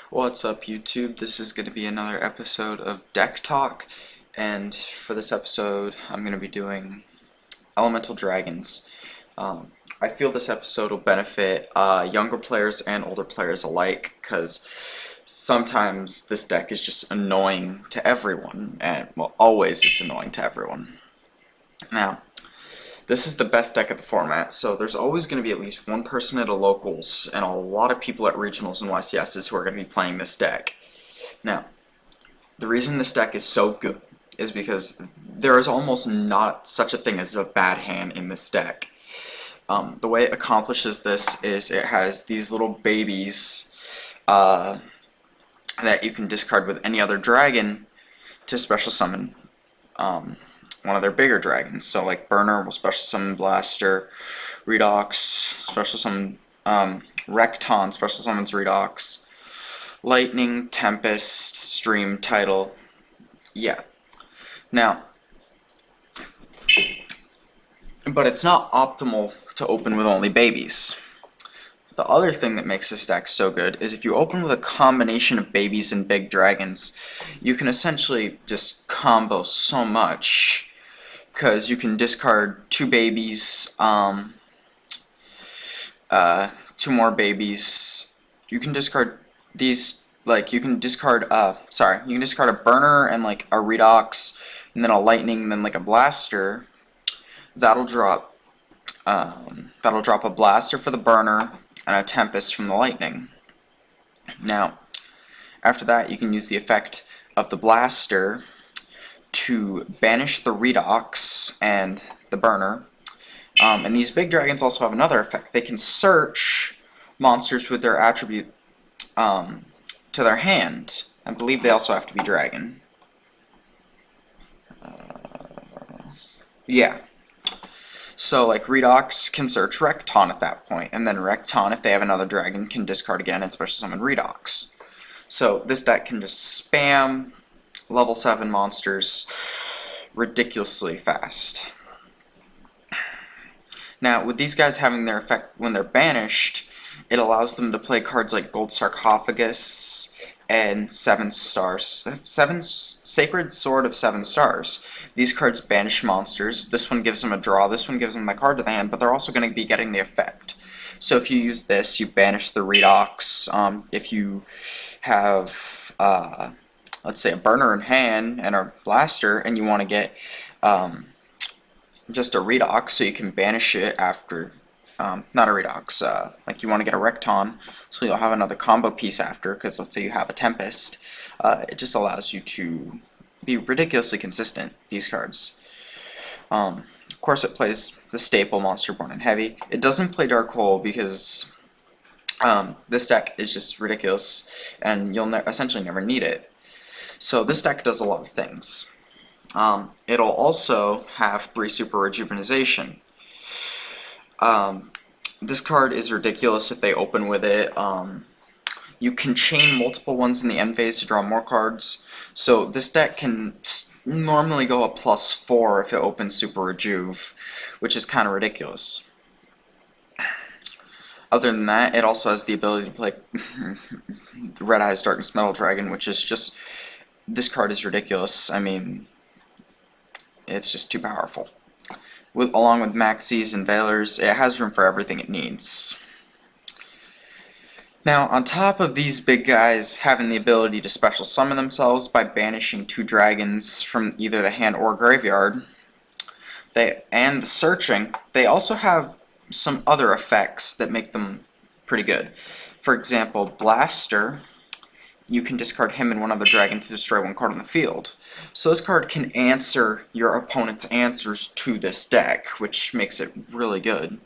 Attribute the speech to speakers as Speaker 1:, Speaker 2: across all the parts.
Speaker 1: What's up, YouTube? This is going to be another episode of Deck Talk, and for this episode, I'm going to be doing Elemental Dragons. I feel this episode will benefit younger players and older players alike, because sometimes this deck is just annoying to everyone, and, well, always it's annoying to everyone. Now, this is the best deck of the format, so there's always going to be at least one person at a locals and a lot of people at regionals and YCSs who are going to be playing this deck. Now, the reason this deck is so good is because there is almost not such a thing as a bad hand in this deck. The way it accomplishes this is it has these little babies that you can discard with any other dragon to special summon one of their bigger dragons. So like Burner will special summon Blaster, Redox special summon Recton special summons Redox, Lightning, Tempest, Stream, Tidal. Yeah. Now, but it's not optimal to open with only babies. The other thing that makes this deck so good is if you open with a combination of babies and big dragons, you can essentially just combo so much, because you can discard two babies, two more babies. You can discard these, like, you can discard a Burner and like a Redox, and then a Lightning, and then like a Blaster. That'll drop a Blaster for the Burner and a Tempest from the Lightning. Now, after that, you can use the effect of the Blaster to banish the Redox and the Burner. And these big dragons also have another effect. They can search monsters with their attribute to their hand. I believe they also have to be dragon. Yeah. So, like, Redox can search Recton at that point, and then Recton, if they have another dragon, can discard again and special summon Redox. So, this deck can just spam level 7 monsters ridiculously fast. Now, with these guys having their effect when they're banished, it allows them to play cards like Gold Sarcophagus and Sacred Sword of 7 Stars. These cards banish monsters. This one gives them a draw, this one gives them the card to the hand, but they're also going to be getting the effect. So if you use this, you banish the Redox. If you have, let's say, a Burner in hand and a Blaster, and you want to get just a Redox, so you can banish it after, not a Redox, like you want to get a Recton, so you'll have another combo piece after, because let's say you have a Tempest. It just allows you to be ridiculously consistent, these cards. Of course, it plays the staple Monster Born in Heavy. It doesn't play Dark Hole because this deck is just ridiculous, and you'll essentially never need it. So this deck does a lot of things. It'll also have 3 Super Rejuvenization. This card is ridiculous if they open with it. You can chain multiple ones in the end phase to draw more cards. So this deck can normally go a +4 if it opens Super Rejuve, which is kind of ridiculous. Other than that, it also has the ability to play Red Eyes Darkness Metal Dragon, which is just, this card is ridiculous. I mean, it's just too powerful. Along with Maxis and Veilers, it has room for everything it needs. Now, on top of these big guys having the ability to special summon themselves by banishing 2 dragons from either the hand or graveyard, and the searching, they also have some other effects that make them pretty good. For example, Blaster, you can discard him and one other dragon to destroy 1 card on the field. So this card can answer your opponent's answers to this deck, which makes it really good.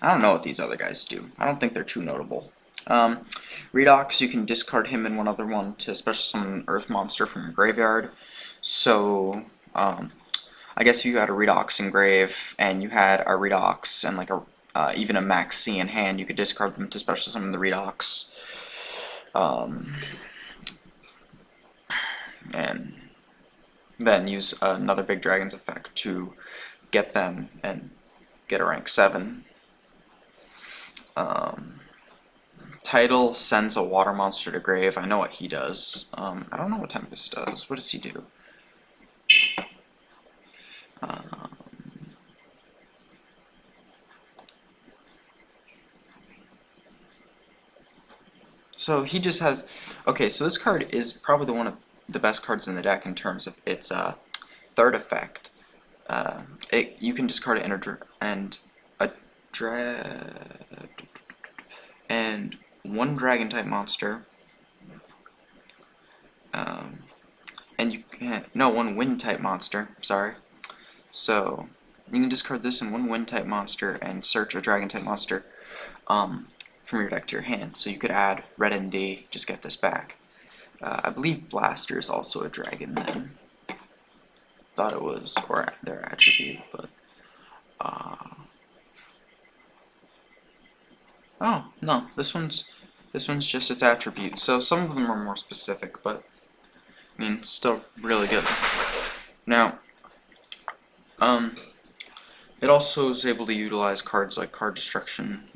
Speaker 1: I don't know what these other guys do. I don't think they're too notable. Redox, you can discard him and one other one to special summon an Earth monster from your graveyard. So, I guess if you had a Redox in grave, and you had a Redox and like even a Maxi in hand, you could discard them to special summon the Redox. And then use another Big Dragon's effect to get them and get a rank 7. Tidal sends a water monster to grave. I know what he does. I don't know what Tempest does. What does he do? So he just has... Okay, so this card is probably one of the best cards in the deck in terms of its third effect. You can discard it and one dragon type monster, and you can one wind type monster. Sorry. So you can discard this and one wind type monster and search a dragon type monster from your deck to your hand. So you could add Red MD, just get this back. I believe Blaster is also a dragon then. Thought it was, or their attribute, but oh no, this one's just its attribute. So some of them are more specific, but I mean, still really good. Now, it also is able to utilize cards like Card Destruction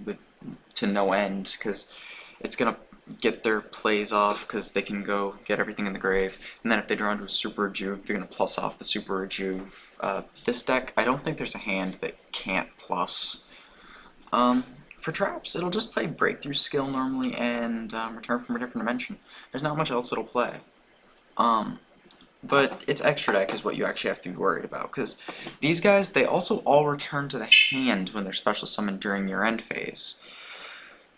Speaker 1: to no end, because it's gonna get their plays off because they can go get everything in the grave, and then if they draw into a Super Rejuve, they're gonna plus off the Super Rejuve. This deck, I don't think there's a hand that can't plus. For traps, it'll just play Breakthrough Skill normally and Return from a Different Dimension. There's not much else it'll play. But its extra deck is what you actually have to be worried about, because these guys, they also all return to the hand when they're special summoned during your end phase.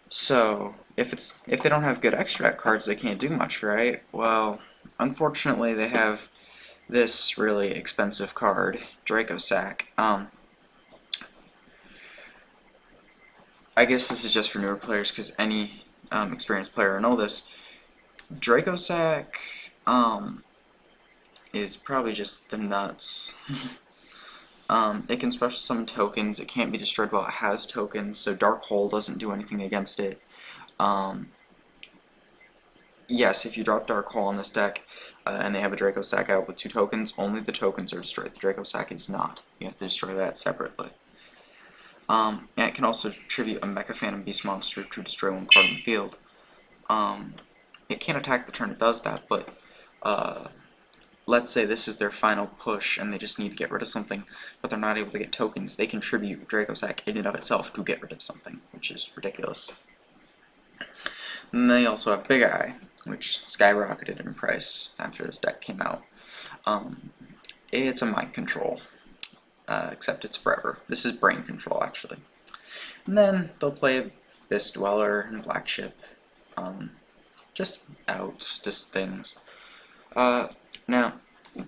Speaker 1: So, if they don't have good extra deck cards, they can't do much, right? Well, unfortunately, they have this really expensive card, Dracossack. I guess this is just for newer players, because any experienced player will know this. Dracossack is probably just the nuts. It can special summon tokens. It can't be destroyed while it has tokens, so Dark Hole doesn't do anything against it. Yes, if you drop Dark Hole on this deck and they have a Dracossack out with 2 tokens, only the tokens are destroyed. The Dracossack is not. You have to destroy that separately. And it can also tribute a Mecha Phantom Beast monster to destroy 1 card in the field. It can't attack the turn it does that, but let's say this is their final push and they just need to get rid of something, but they're not able to get tokens. They can tribute Dracossack in and of itself to get rid of something, which is ridiculous. And they also have Big Eye, which skyrocketed in price after this deck came out. It's a mind control, except it's forever. This is brain control, actually. And then they'll play Abyss Dweller and Black Ship. Just things. Now,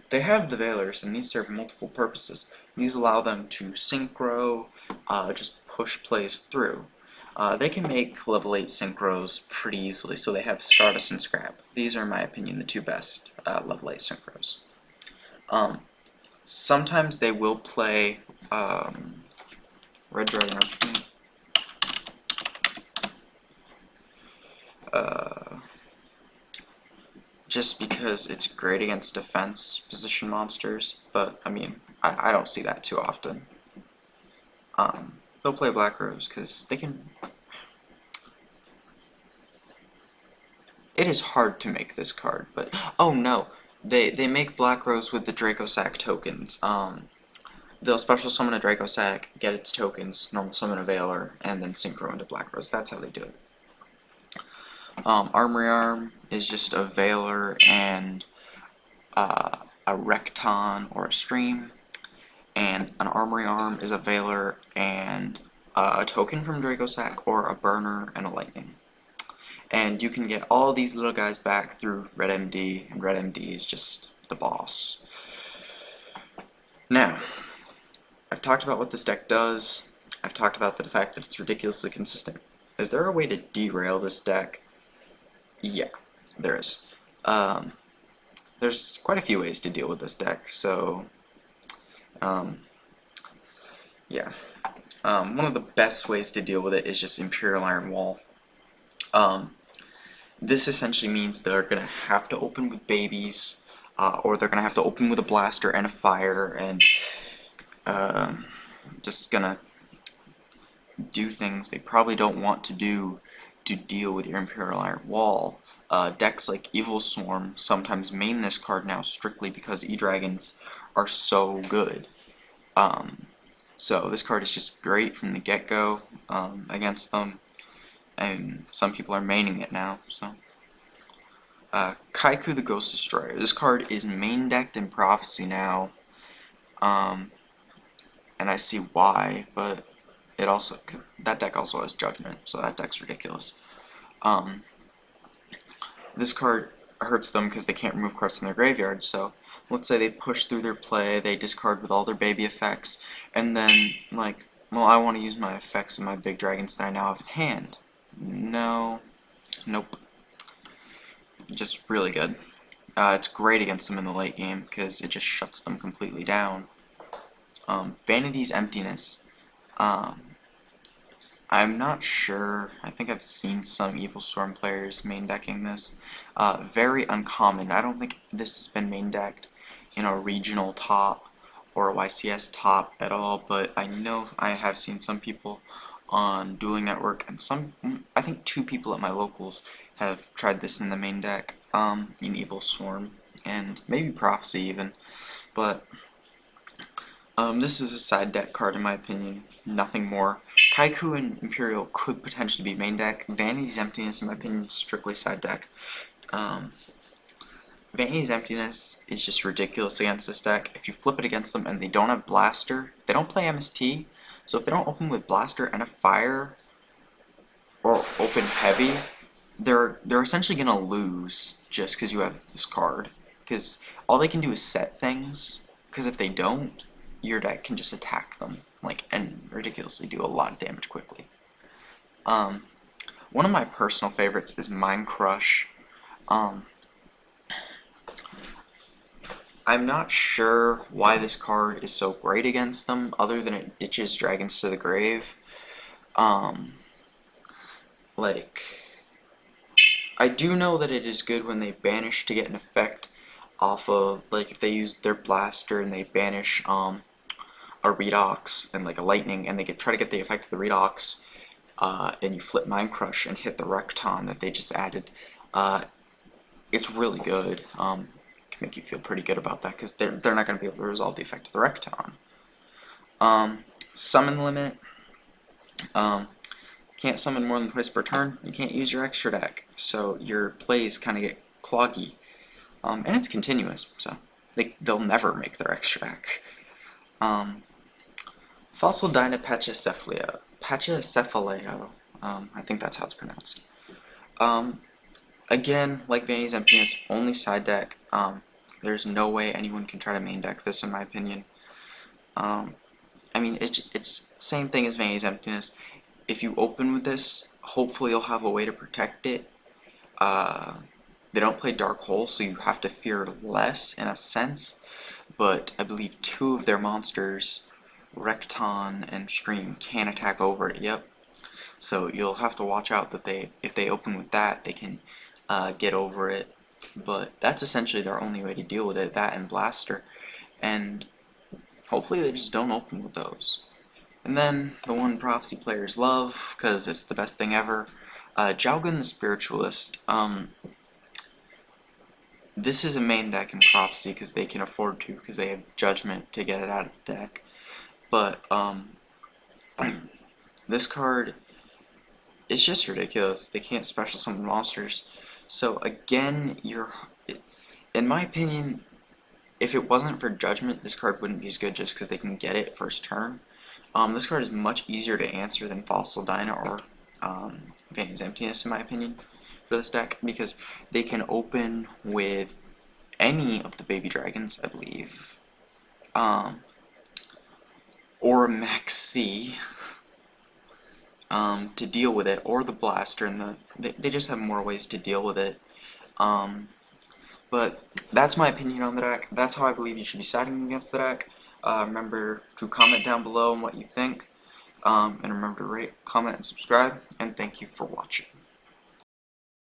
Speaker 1: they have the Veilers, and these serve multiple purposes. These allow them to synchro, just push plays through. They can make level 8 synchros pretty easily, so they have Stardust and Scrap. These are, in my opinion, the 2 best level 8 synchros. Sometimes they will play Red Dragon Archmage. Just because it's great against defense position monsters, but I mean, I don't see that too often. They'll play Black Rose because they can. It is hard to make this card, but oh no, they make Black Rose with the Dracossack tokens. They'll special summon a Dracossack, get its tokens, normal summon a Veiler, and then synchro into Black Rose. That's how they do it. Armory Arm is just a Veiler and a Recton or a Stream, and an Armory Arm is a Veiler and a token from Dracossack or a Burner and a Lightning. And you can get all these little guys back through Red MD, and Red MD is just the boss. Now, I've talked about what this deck does. I've talked about the fact that it's ridiculously consistent. Is there a way to derail this deck? Yeah, there is. There's quite a few ways to deal with this deck, so yeah. One of the best ways to deal with it is just Imperial Iron Wall. This essentially means they're going to have to open with babies, or they're going to have to open with a blaster and a fire, and just going to do things they probably don't want to do to deal with your Imperial Iron Wall. Decks like Evil Swarm sometimes main this card now strictly because E-Dragons are so good. So this card is just great from the get-go against them, and some people are maining it now. So Kaiku the Ghost Destroyer. This card is main decked in Prophecy now, and I see why, but that deck also has Judgment, so that deck's ridiculous. This card hurts them because they can't remove cards from their graveyard, so let's say they push through their play, they discard with all their baby effects, and then, like, well, I want to use my effects and my big dragons that I now have in hand. No. Nope. Just really good. It's great against them in the late game because it just shuts them completely down. Vanity's Emptiness. I'm not sure. I think I've seen some Evil Storm players main decking this. Very uncommon. I don't think this has been main decked in a regional top or a YCS top at all, but I know I have seen some people on Dueling Network, and I think 2 people at my locals have tried this in the main deck, in Evil Swarm, and maybe Prophecy even, but this is a side deck card in my opinion, nothing more. Kaiku and Imperial could potentially be main deck. Vanity's Emptiness, in my opinion, is strictly side deck. Vanity's Emptiness is just ridiculous against this deck. If you flip it against them and they don't have Blaster, they don't play MST, so if they don't open with Blaster and a Fire, or open heavy, they're essentially going to lose just because you have this card. Because all they can do is set things, because if they don't, your deck can just attack them, like, and ridiculously do a lot of damage quickly. One of my personal favorites is Mind Crush. I'm not sure why this card is so great against them, other than it ditches dragons to the grave. Like, I do know that it is good when they banish to get an effect off of, like, if they use their blaster and they banish a Redox and like a lightning, and they try to get the effect of the Redox, and you flip Mind Crush and hit the Recton that they just added. It's really good. Can make you feel pretty good about that because they're not going to be able to resolve the effect of the Recton. Summon limit. Can't summon more than twice per turn. You can't use your extra deck, so your plays kind of get cloggy. And it's continuous, so they'll never make their extra deck. Fossil Dyna Pachycephaleo. I think that's how it's pronounced. Again, like Vanity's Emptiness, only side deck. There's no way anyone can try to main deck this, in my opinion. I mean, it's same thing as Vanity's Emptiness. If you open with this, hopefully you'll have a way to protect it. They don't play Dark Hole, so you have to fear less in a sense, but I believe 2 of their monsters, Recton and Scream, can attack over it, yep. So you'll have to watch out that if they open with that, they can get over it, but that's essentially their only way to deal with it, that and Blaster, and hopefully they just don't open with those. And then, the one Prophecy players love, because it's the best thing ever, Jowgen the Spiritualist. This is a main deck in Prophecy because they can afford to, because they have Judgment to get it out of the deck. But, this card is just ridiculous. They can't special summon monsters. So, again, in my opinion, if it wasn't for Judgment, this card wouldn't be as good just because they can get it first turn. This card is much easier to answer than Fossil Dyna or Vanity's Emptiness, in my opinion, for this deck, because they can open with any of the baby dragons, I believe, or Max C to deal with it, or the Blaster, and they just have more ways to deal with it. But that's my opinion on the deck. That's how I believe you should be siding against the deck. Remember to comment down below on what you think, and remember to rate, comment, and subscribe, and thank you for watching.